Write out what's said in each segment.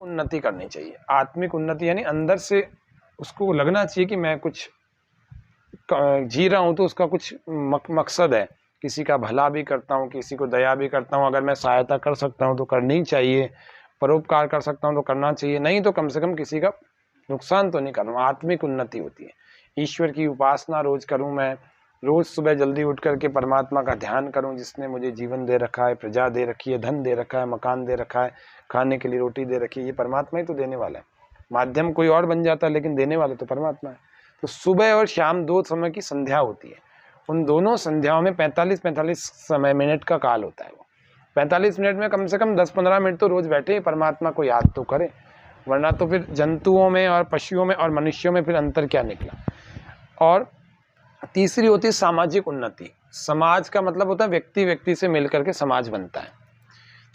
उन्नति करनी चाहिए। आत्मिक उन्नति यानी अंदर से उसको लगना चाहिए कि मैं कुछ जी रहा हूं तो उसका कुछ मकसद है, किसी का भला भी करता हूँ, किसी को दया भी करता हूँ, अगर मैं सहायता कर सकता हूँ तो करनी चाहिए, परोपकार कर सकता हूँ तो करना चाहिए, नहीं तो कम से कम किसी का नुकसान तो नहीं करूँ। आत्मिक उन्नति होती है। ईश्वर की उपासना रोज करूँ, मैं रोज सुबह जल्दी उठ करके परमात्मा का ध्यान करूँ, जिसने मुझे जीवन दे रखा है, प्रजा दे रखी है, धन दे रखा है, मकान दे रखा है, खाने के लिए रोटी दे रखी है, ये परमात्मा ही तो देने वाला है। माध्यम कोई और बन जाता है लेकिन देने वाले तो परमात्मा है। तो सुबह और शाम 2 समय की संध्या होती है। उन दोनों संध्याओं में 45-45 समय मिनट का काल होता है। वो 45 मिनट में कम से कम 10-15 मिनट तो रोज बैठे परमात्मा को याद तो करें, वरना तो फिर जंतुओं में और पशुओं में और मनुष्यों में फिर अंतर क्या निकला। और तीसरी होती है सामाजिक उन्नति। समाज का मतलब होता है व्यक्ति व्यक्ति से मिलकर के समाज बनता है।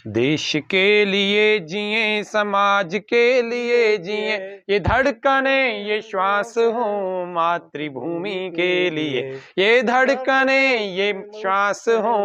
देश के लिए जिए, समाज के लिए जिए, ये धड़कने ये श्वास हो मातृभूमि के लिए, ये धड़कने ये श्वास हो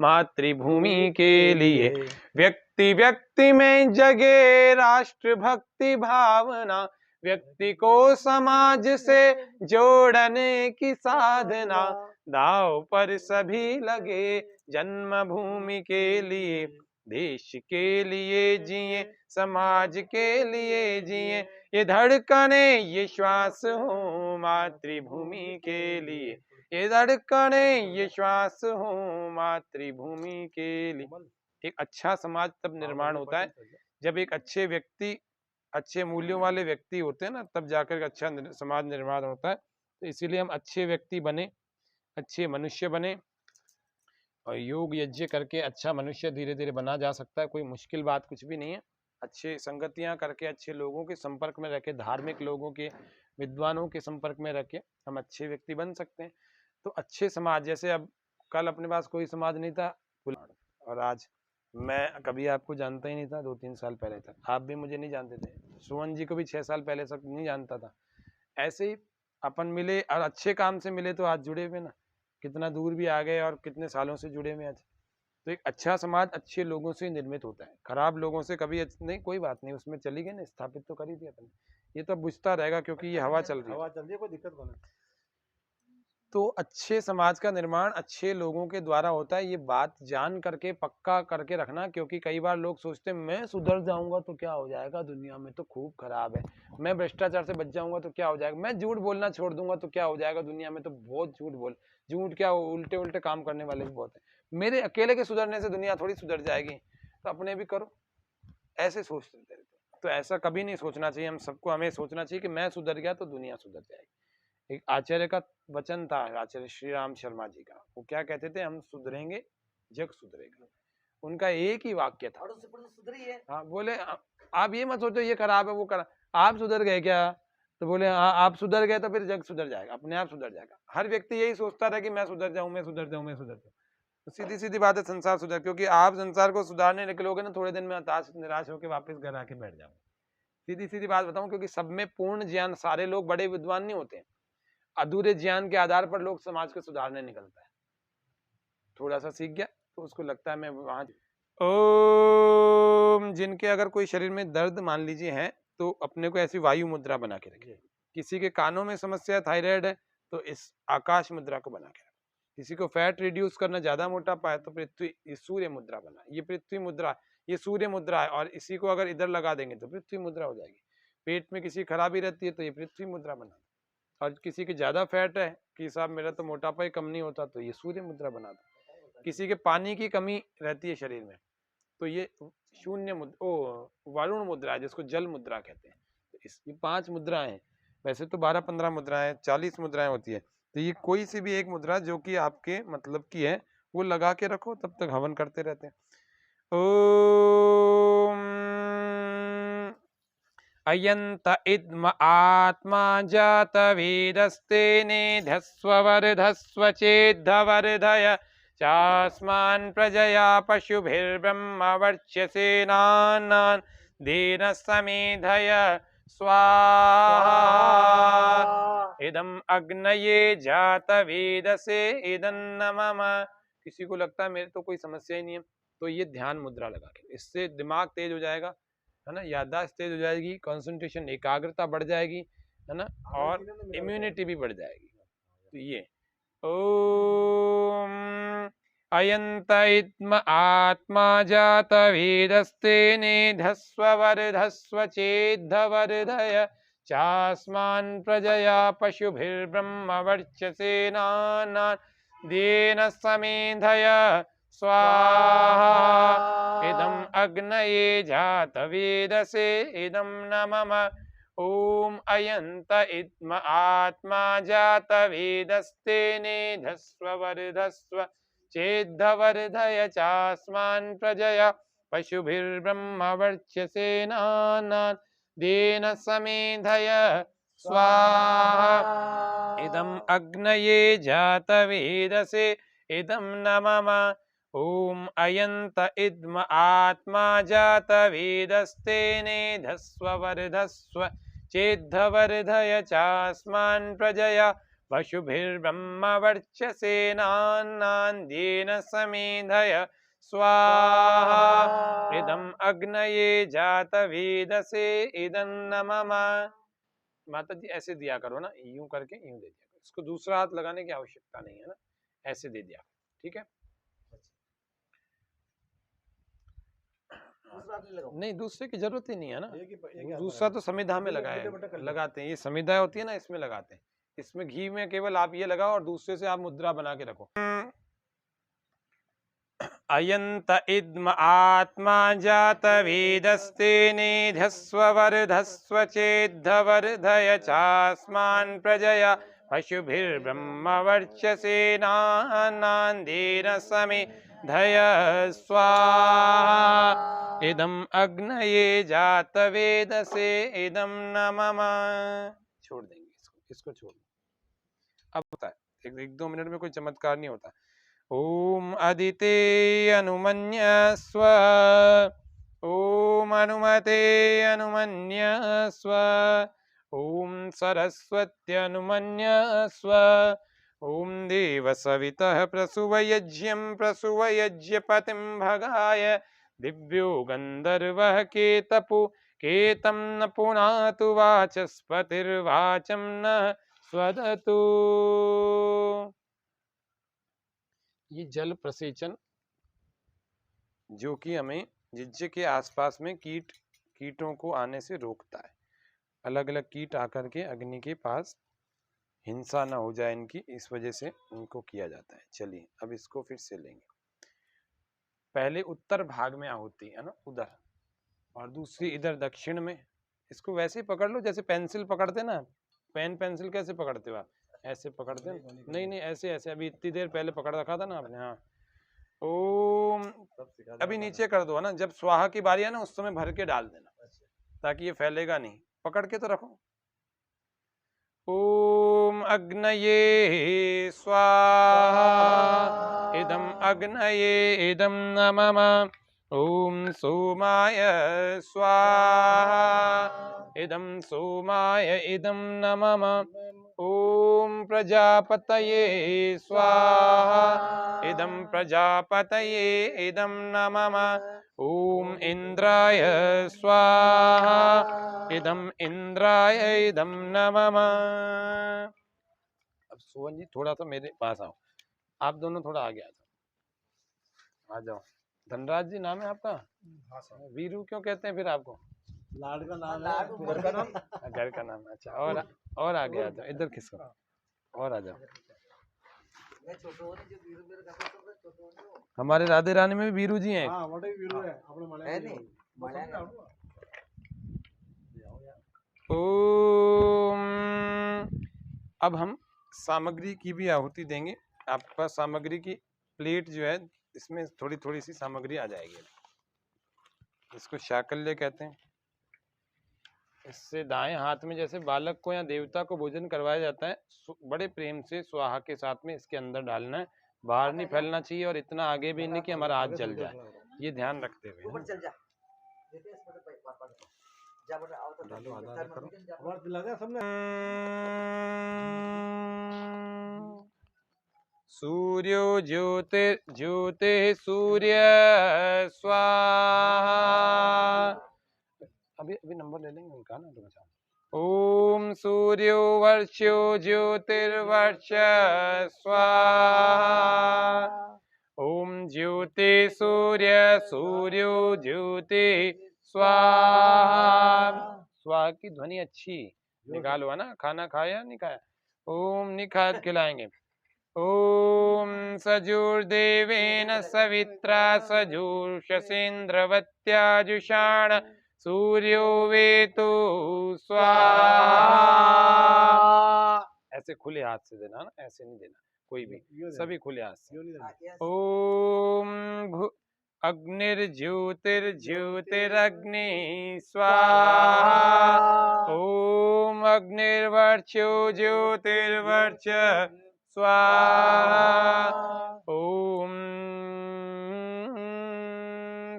मातृभूमि के लिए। व्यक्ति व्यक्ति में जगे राष्ट्र भक्ति भावना, व्यक्ति को समाज से जोड़ने की साधना, दांव पर सभी लगे जन्मभूमि के लिए। देश के लिए जिए, समाज के लिए जिए, ये धड़कने ये श्वास हो मातृभूमि के लिए, ये धड़कने ये श्वास हो मातृभूमि के लिए। एक अच्छा समाज तब निर्माण होता है जब एक अच्छे व्यक्ति, अच्छे मूल्यों वाले व्यक्ति होते हैं ना, तब जाकर अच्छा समाज निर्माण होता है। तो इसीलिए हम अच्छे व्यक्ति बने, अच्छे मनुष्य बने, और योग यज्ञ करके अच्छा मनुष्य धीरे धीरे बना जा सकता है। कोई मुश्किल बात कुछ भी नहीं है। अच्छे संगतियां करके, अच्छे लोगों के संपर्क में रह के, धार्मिक लोगों के, विद्वानों के संपर्क में रह के हम अच्छे व्यक्ति बन सकते हैं। तो अच्छे समाज, जैसे अब कल अपने पास कोई समाज नहीं था और आज मैं कभी आपको जानता ही नहीं था, 2-3 साल पहले तक आप भी मुझे नहीं जानते थे, सुमन जी को भी 6 साल पहले तक नहीं जानता था। ऐसे ही अपन मिले और अच्छे काम से मिले तो आज जुड़े हुए ना, कितना दूर भी आ गए और कितने सालों से जुड़े हुए आज। तो एक अच्छा समाज अच्छे लोगों से निर्मित होता है, खराब लोगों से कभी नहीं। कोई बात नहीं, उसमें चली गई ना, स्थापित तो करी थी अपन, ये तो बुझता रहेगा क्योंकि ये हवा चल रही है, कोई दिक्कत नहीं। तो अच्छे समाज का निर्माण अच्छे लोगों के द्वारा होता है। ये बात जान करके पक्का करके रखना, क्योंकि कई बार लोग सोचते हैं मैं सुधर जाऊंगा तो क्या हो जाएगा, दुनिया में तो खूब खराब है, मैं भ्रष्टाचार से बच जाऊंगा तो क्या हो जाएगा, मैं झूठ बोलना छोड़ दूंगा तो क्या हो जाएगा, दुनिया में तो बहुत झूठ क्या उल्टे उल्टे काम करने वाले भी बहुत है, मेरे अकेले के सुधरने से दुनिया थोड़ी सुधर जाएगी, तो अपने भी करो, ऐसे सोचते थे। तो ऐसा कभी नहीं सोचना चाहिए। हम सबको हमें सोचना चाहिए कि मैं सुधर गया तो दुनिया सुधर जाएगी। एक आचार्य का वचन था, आचार्य श्री राम शर्मा जी का, वो क्या कहते थे, हम सुधरेंगे जग सुधरेगा। उनका एक ही वाक्य था। हाँ, बोले आप ये मत सोचो ये खराब है वो खराब, आप सुधर गए क्या, तो बोले हाँ आप सुधर गए तो फिर जग सुधर जाएगा, अपने आप सुधर जाएगा। हर व्यक्ति यही सोचता रहा कि मैं सुधर जाऊं, मैं सुधर जाऊं, मैं सुधर जाऊं, तो सीधी सीधी बात है संसार सुधर, क्योंकि आप संसार को सुधारने निकलोगे ना, थोड़े दिन में हताश निराश होकर वापस घर आके बैठ जाओगे। सीधी सीधी बात बताऊं, क्योंकि सब में पूर्ण ज्ञान, सारे लोग बड़े विद्वान नहीं होते, अधूरे ज्ञान के आधार पर लोग समाज को सुधारने निकलता है। थोड़ा सा सीख गया तो उसको लगता है मैं वहां। ओम, जिनके अगर कोई शरीर में दर्द मान लीजिए है तो अपने को ऐसी वायु मुद्रा बना के रखिए। किसी के कानों में समस्या, थायराइड है तो इस आकाश मुद्रा को बना के रखें। किसी को फैट रिड्यूस करना, ज्यादा मोटापा है तो पृथ्वी, ये सूर्य मुद्रा बना, ये पृथ्वी मुद्रा, ये सूर्य मुद्रा है, और इसी को अगर इधर लगा देंगे तो पृथ्वी मुद्रा हो जाएगी। पेट में किसी खराबी रहती है तो ये पृथ्वी मुद्रा बना, और किसी की ज्यादा फैट है कि साहब मेरा तो मोटापा ही कम नहीं होता तो ये सूर्य मुद्रा बना दो। किसी के पानी की कमी रहती है शरीर में तो ये शून्य मुद्रा, वरुण मुद्रा है जिसको जल मुद्रा कहते हैं। तो इसकी 5 मुद्राएं हैं, वैसे तो 12-15 मुद्राएं, 40 मुद्राएं होती है। तो ये कोई सी भी एक मुद्रा जो कि आपके मतलब की है वो लगा के रखो, तब तक हवन करते रहते हैं। ओम अयंत इद्म आत्मा जात वेदस्ते निधस्व वर्धस्व चेद्धवर्धय चास्मान् प्रजया पशुभिर्ब्रह्म वर्च्यसेनान् देन समेधय स्वाहा इदम अग्नये जात वेदसे इदन्न मम। किसी को लगता है मेरे तो कोई समस्या ही नहीं है, तो ये ध्यान मुद्रा लगा के, इससे दिमाग तेज हो जाएगा, है ना, याददाश्त तेज हो जाएगी, कंसंट्रेशन एकाग्रता बढ़ जाएगी, है ना, और इम्यूनिटी भी बढ़ जाएगी। तो ये ओम अयंत इत्म आत्मा जात वेदस्ते नेधस्व वर्धस्व चेद्धवर्धय चास्मान् प्रजया पशुभिर्ब्रह्म वर्चसेनानान् देन समेधय स्वाहा इदम् अग्नये जात वेदसे इदं न मम ओम अयंत इत्म आत्मा जात वेदस्ते नेधस्व वर्धस्व चेद्धवर्धय चास्मान् प्रजया पशुभिर्ब्रह्म वर्चसेनानान् देन समेधय स्वाहा इदम् अग्नये जात वेदसे इदं न मम ओम अयंत इद्म आत्मा जात वेदस्ते नेधस्व वर्धस्व चेद्धवर्धय चास्मान् प्रजया पशुभिर्ब्रह्म वर्चसेनानान् देन समेधय स्वाहा इदम् अग्नये जात वेदसे इदं न मम। माता जी ऐसे दिया करो ना, यूं करके यूं दे दिया करो, इसको दूसरा हाथ लगाने की आवश्यकता नहीं है ना, ऐसे दे दिया, ठीक है। नहीं दूसरे की जरूरत ही नहीं है ना, दूसरा तो समिधा में लगाते हैं, ये समिधा होती है ना, इसमें लगाते हैं, इसमें घी में केवल आप ये लगाओ और दूसरे से आप मुद्रा बना के रखो। अयंत इद्म आत्मा जात वेदस्ते नेधस्व वर्धस्व चेद्धवर्धय चास्मान् प्रजया पशुभिर्ब्रह्म वर्चसेनानान् देन समेधय स्वाहा इदम् अग्नये जात वेदसे इदं न मम। छोड़ देंगे इसको छोड़ दो। अब होता है एक 2 मिनट में कोई चमत्कार नहीं होता। ओम अदिते अनुमन्यस्व ओम अनुमते अनुमन्यस्व ओम सरस्वत्यनुमन्यस्व ओम देव सवितः प्रसुवयज्ञं प्रसुवयज्ञपतिं भगाय दिव्यो गंधर्वः केतपु केतं न पुनातु वाचस्पतिर्वाचं न स्वदतु। ये जल प्रसेचन जो कि हमें जिज्जे के आसपास में कीटों को आने से रोकता है, अलग अलग कीट आकर के अग्नि के पास हिंसा ना हो जाए इनकी, इस वजह से इनको किया जाता है। चलिए अब इसको फिर से लेंगे। पहले उत्तर भाग में आहुति है ना, उधर, और दूसरी इधर दक्षिण में। इसको वैसे ही पकड़ लो जैसे पेंसिल पकड़ते ना, पेन पेंसिल कैसे पकड़ते हो आप, ऐसे पकड़ते हैं, नहीं नहीं ऐसे ऐसे, अभी इतनी देर पहले पकड़ रखा था ना आपने। हाँ ओम, अभी नीचे कर दो ना, जब स्वाहा की बारी है ना उस समय भर के डाल देना ताकि ये फैलेगा नहीं, पकड़ के तो रखो। ओम अग्नये स्वाहा इदम् अग्नये इदं न मम ओम सोमाय स्वाहा इदं सोमाय इदं न मम ओम प्रजापतये स्वाहा इदं प्रजापतये इदं न मम ओम इंद्राय स्वाहा इदं इंद्राय इदं न मम। अब सुवन जी थोड़ा सा मेरे पास आओ, आप दोनों थोड़ा आगे आ जाओ। धनराज जी नाम है आपका? वीरू क्यों कहते हैं फिर आपको? लाड का नाम है, घर का नाम, घर का नाम। अच्छा और आगे आ जाओ, इधर खिसको और आ जाओ। हमारे राधे रानी में भी वीरू जी हैं। ओम, अब हम सामग्री की भी आहुति देंगे। आपके पास सामग्री की प्लेट जो है इसमें थोड़ी थोड़ी सी सामग्री आ जाएगी, इसको शाकल्य कहते हैं। इससे दाएं हाथ में जैसे बालक को या देवता को भोजन करवाया जाता है, बड़े प्रेम से स्वाहा के साथ में इसके अंदर डालना है, बाहर नहीं फैलना चाहिए और इतना आगे भी नहीं कि हमारा हाथ जल जाए, ये ध्यान रखते हुए। सूर्यो ज्योति सूर्य स्वाहा अभी अभी नंबर ले लेंगे उनका ना, तो बचा। ओम सूर्यो वर्ष्यो ज्योतिर्वर्ष स्वाहा। ओम ज्योति सूर्य सूर्यो ज्योति स्वाहा। स्वाहा की ध्वनि अच्छी निकालो है ना। खाना खाया नहीं खाया? ओम नहीं खा खिलाएंगे। ओम सजुर्देवेन सवित्रा सजुषसेन्द्रवत्याजुषाण सूर्यो वेतो स्वाहा। ऐसे खुले हाथ से देना ना, ऐसे नहीं देना कोई भी, सभी खुले हाथ से। ओम अग्निर्ज्योतिर्ज्योतिरग्नि स्वाहा। ओम अग्निर्वर्च्यो ज्योतिर्वर्च स्वाहा। ओम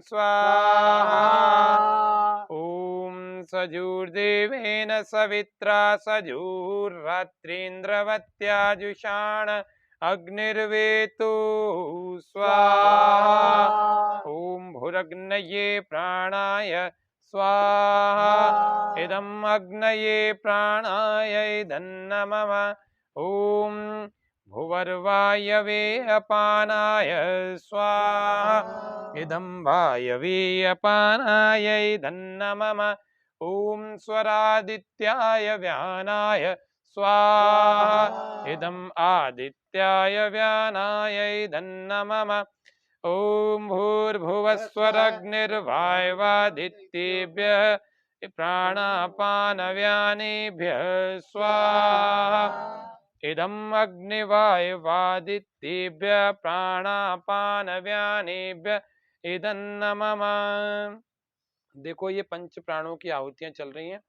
स्वाहा। ओम सजुर्देवेन सवित्रा सजुर्रात्रीन्द्रवत्याजुषाण अग्निर्वेतो स्वाहा। ओम भुरग्नये प्राणाय स्वाहा। इदम् अग्नये प्राणाय इदन्नमम। ओम भुवर्वायवे अपानाय स्वाहा। इदं वायवे अपानाय इदन्नमम। ओम स्वरादित्याय व्यानाय स्वाहा। इदम् आदित्याय व्यानाय इदन्नमम। ओम भूर्भुवस्वरग्निर्वायवादित्येभ्यः प्राणापानव्यानेभ्यः स्वाहा। इदम् अग्निवायवादित्येभ्यः प्राणापानव्यानेभ्यः इदन्नमम। देखो ये पंच प्राणों की आहुतियां चल रही हैं।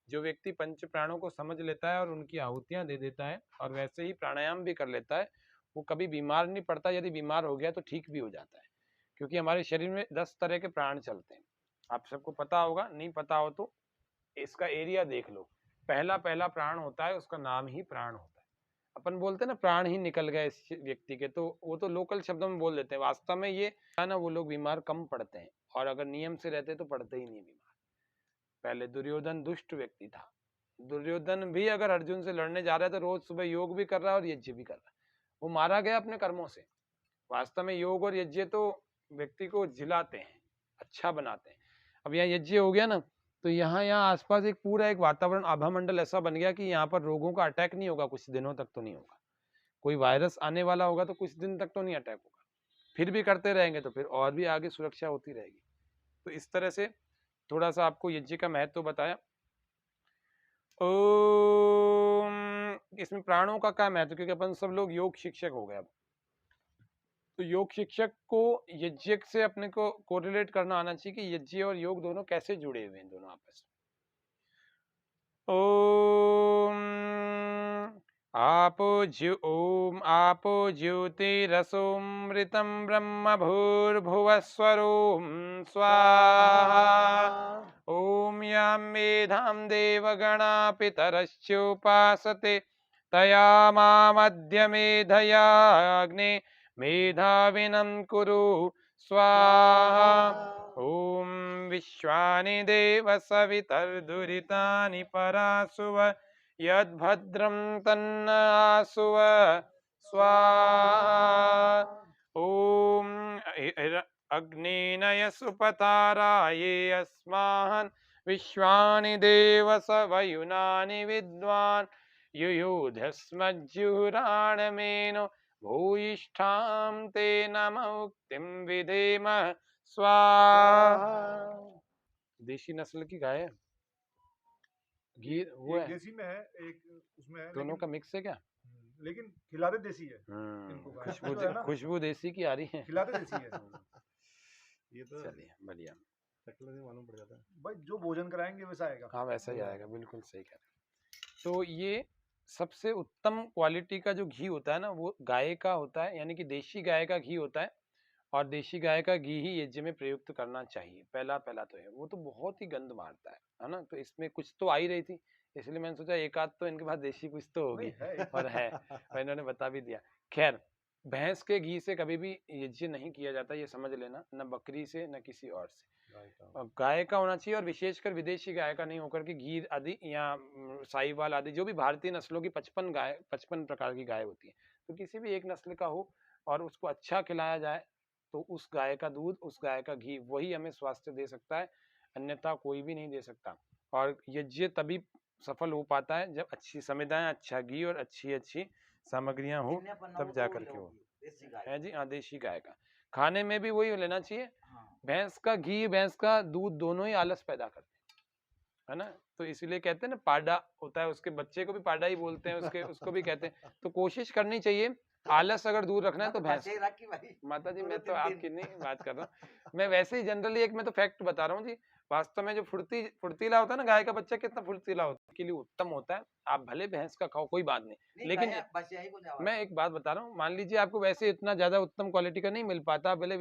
जो व्यक्ति पंच प्राणों को समझ लेता है और उनकी आहुतियां दे देता है और वैसे ही प्राणायाम भी कर लेता है, वो कभी बीमार नहीं पड़ता। यदि बीमार हो गया तो ठीक भी हो जाता है, क्योंकि हमारे शरीर में 10 तरह के प्राण चलते हैं। आप सबको पता होगा, नहीं पता हो तो इसका एरिया देख लो। पहला प्राण होता है, उसका नाम ही प्राण होता है। अपन बोलते हैं ना प्राण ही निकल गए इस व्यक्ति के, तो वो तो लोकल शब्दों में बोल देते हैं। वास्तव में ये है ना, वो लोग बीमार कम पड़ते हैं, और अगर नियम से रहते तो पड़ते ही नहीं बीमार। पहले दुर्योधन दुष्ट व्यक्ति था। दुर्योधन भी अगर अर्जुन से लड़ने जा रहा है तो रोज सुबह योग भी कर रहा है और यज्ञ भी कर रहा है। वो मारा गया अपने कर्मों से। वास्तव में योग और यज्ञ तो व्यक्ति को जिलाते हैं, अच्छा बनाते हैं। अब यहाँ यज्ञ हो गया ना, तो यहाँ आसपास एक पूरा एक वातावरण आभा मंडल ऐसा बन गया कि यहाँ पर रोगों का अटैक नहीं होगा। कुछ दिनों तक तो नहीं होगा। कोई वायरस आने वाला होगा तो कुछ दिन तक तो नहीं अटैक होगा, फिर भी करते रहेंगे तो फिर और भी आगे सुरक्षा होती रहेगी। तो इस तरह से थोड़ा सा आपको यज्ञ का महत्व बताया। ओम, इसमें प्राणों का क्या महत्व, क्योंकि अपन सब लोग योग शिक्षक हो गए अब, तो योग शिक्षक को यज्ञ से अपने को कोरिलेट करना आना चाहिए कि यज्ञ और योग दोनों कैसे जुड़े हुए हैं दोनों आपस में। ओम आपो ज्योतिरसोमृतं ब्रह्म भूर्भुवस्वरों स्वाहा। ओम यां मेधां देवगणा पितरश्चोपासते तया मामद्य मेधया अग्ने मेधाविनं कुरु स्वाहा। ओम विश्वानि देव सवितर्दुरितानि परासुव यद्भद्रं तन्न आसुव स्वाहा। ओम अग्नेनय सुपताराये अस्मान् विश्वानि देव सवयुनानि विद्वान् युयुधस्मज्जुहुराणमेनो भूयिष्ठां ते नमोक्तिं विधेम स्वाहा। देशी नस्ल की गाय है, घी वो है, देसी में है, एक उसमें है, दोनों का मिक्स है क्या? लेकिन खिलाते देसी है। खुशबू देसी की आ रही है, खिलाते देसी है। ये तो चलिए बढ़िया, मालूम पड़ जाता है भाई, जो भोजन कराएंगे वैसा आएगा। हाँ वैसा ही आएगा, बिल्कुल सही कह रहे हैं। तो ये सबसे उत्तम क्वालिटी का जो घी होता है ना, वो गाय का होता है, यानी कि देशी गाय का घी होता है। और देशी गाय का घी ही यज्ञ में प्रयुक्त करना चाहिए। पहला तो है, वो तो बहुत ही गंध मारता है ना। तो इसमें कुछ तो आ ही रही थी, इसलिए मैंने सोचा एक आध तो इनके पास देशी कुछ तो होगी, और है, और इन्होंने बता भी दिया। खैर, भैंस के घी से कभी भी यज्ञ नहीं किया जाता, ये समझ लेना, न बकरी से न किसी और से। गाय का होना चाहिए, और विशेषकर विदेशी गाय का नहीं होकर के गीर आदि या साहिवाल आदि जो भी भारतीय नस्लों की 55 प्रकार की गाय होती है, तो किसी भी एक नस्ल का हो और उसको अच्छा खिलाया जाए तो उस गाय का दूध, उस गाय का घी वही हमें स्वास्थ्य दे सकता है, अन्यथा कोई भी नहीं दे सकता। और यज्ञ तभी सफल हो पाता है जब अच्छी संविधाएं, अच्छा घी और अच्छी सामग्रियां हो, तब जाकर के हो। है जी, हाँ, देशी गाय का। खाने में भी वही लेना चाहिए। भैंस का घी, भैंस का दूध दोनों ही आलस पैदा करते हैं, है ना। तो इसीलिए कहते हैं ना, पाडा होता है, उसके बच्चे को भी पाडा ही बोलते हैं, उसको भी कहते हैं। तो कोशिश करनी चाहिए, आलस अगर दूर रखना है तो भैंस। माता जी, मैं तो आपकी नहीं बात कर रहा हूँ, मैं वैसे ही जनरली एक मैं तो फैक्ट बता रहा हूँ जी। वास्तव में जो फुर्तीला होता है ना, गाय का बच्चा कितना फुर्तीला होता है, के लिए उत्तम होता है। आप भले भैंस का खाओ, कोई बात नहीं, लेकिन मैं एक बात बता रहा हूँ, मान लीजिए आपको वैसे इतना ज्यादा उत्तम क्वालिटी का नहीं मिल पाता भले,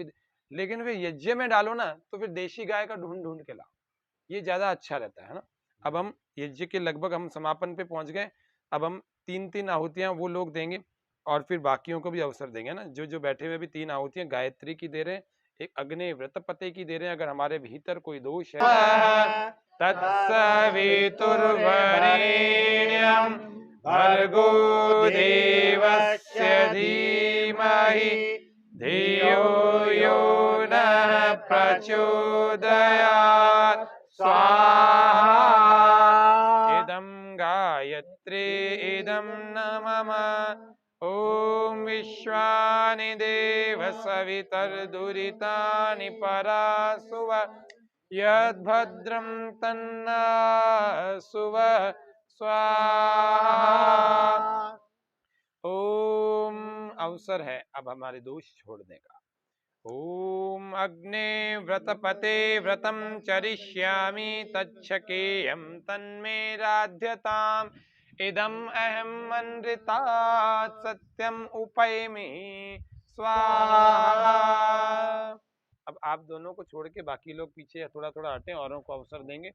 लेकिन फिर यज्ञ में डालो ना, तो फिर देशी गाय का ढूंढ ढूंढ के लाओ, ये ज्यादा अच्छा रहता है ना। अब हम यज्ञ के लगभग हम समापन पे पहुंच गए। अब हम 3 आहुतियां वो लोग देंगे और फिर बाकियों को भी अवसर देंगे ना। जो बैठे हुए भी 3 आहुतियां गायत्री की दे रहे हैं, एक अग्नि व्रतपते की दे रहे हैं। अगर हमारे भीतर कोई दोष है, तत्सवितुर्वरेण्यं भर्गो देवस्य धीमहि धियो यो नः प्रचोदयात् स्वाहा। इदं गायत्री इदं न मम। ॐ विश्वानि देव सवितर्दुरितानि परासुव यद्भद्रं तन्नासुव स्वाहा। ओम, अवसर है अब हमारे दोष छोड़ने का। ओम अग्ने व्रतपते व्रतं चरिष्यामि तच्छकेयं तन्मे राध्यताम् इदम् अहम् अनृतात् सत्यम् उपैमि स्वाहा। अब आप दोनों को छोड़ के बाकी लोग पीछे थोड़ा थोड़ा हटें, औरों को अवसर देंगे।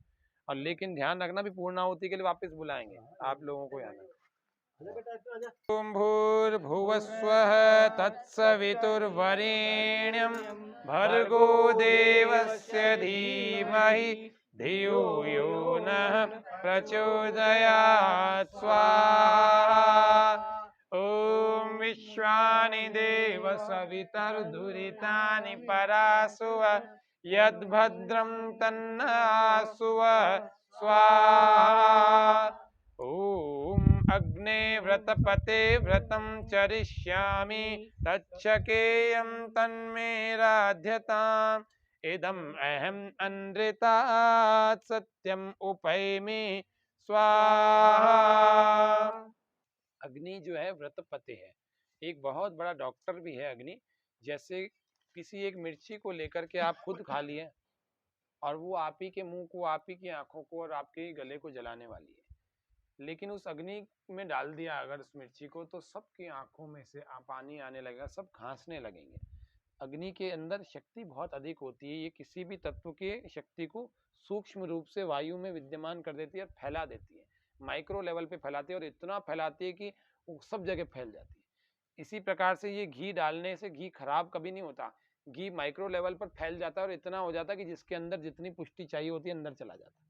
और लेकिन ध्यान रखना भी पूर्णाहुति के लिए वापस बुलाएंगे आप लोगों को आना। ओम भूर्भुवस्वः तत्सवितुर्वरेण्यं भर्गो देवस्य धीमहि धियो यो नः प्रचोदयात् स्वाहा। ओम विश्वानि देव सवितर्दुरितानि परासुव यद्भद्रं तन्नासुव स्वाहा। ओम अग्ने व्रतपते व्रतं चरिष्यामि तच्छकेयं तन्मे राध्यताम् इदम् अहम् अनृतात् सत्यम् उपैमि स्वाहा। अग्नि जो है व्रतपति है, एक बहुत बड़ा डॉक्टर भी है अग्नि। जैसे किसी एक मिर्ची को लेकर के आप खुद खा लिए और वो आप ही के मुंह को, आप ही की आंखों को और आपके गले को जलाने वाली है, लेकिन उस अग्नि में डाल दिया अगर उस मिर्ची को, तो सबकी आंखों में से पानी आने लगेगा, सब खांसने लगेंगे। अग्नि के अंदर शक्ति बहुत अधिक होती है, ये किसी भी तत्व की शक्ति को सूक्ष्म रूप से वायु में विद्यमान कर देती है और फैला देती है, माइक्रो लेवल पे फैलाती है और इतना फैलाती है कि वो सब जगह फैल जाती है। इसी प्रकार से ये घी डालने से घी खराब कभी नहीं होता, घी माइक्रो लेवल पर फैल जाता है और इतना हो जाता है कि जिसके अंदर जितनी पुष्टि चाहिए होती है अंदर चला जाता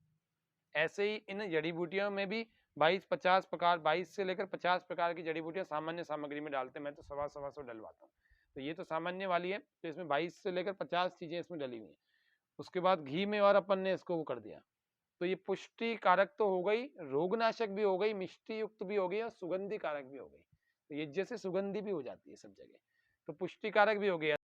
है। ऐसे ही इन जड़ी बूटियों में भी 22-50 प्रकार, 22 से लेकर 50 प्रकार की जड़ी बूटियां सामान्य सामग्री में डालते हैं। मैं तो 125 डलवाता हूँ, तो ये तो सामान्य वाली है, तो इसमें 22 से लेकर 50 चीजें इसमें डली हुई हैं। उसके बाद घी में और अपन ने इसको वो कर दिया, तो ये पुष्टि कारक तो हो गई, रोगनाशक भी हो गई, मिष्टि युक्त भी हो गई और सुगंधि कारक भी हो गई। तो ये जैसे सुगंधि भी हो जाती है सब जगह, तो पुष्टि कारक भी हो गया।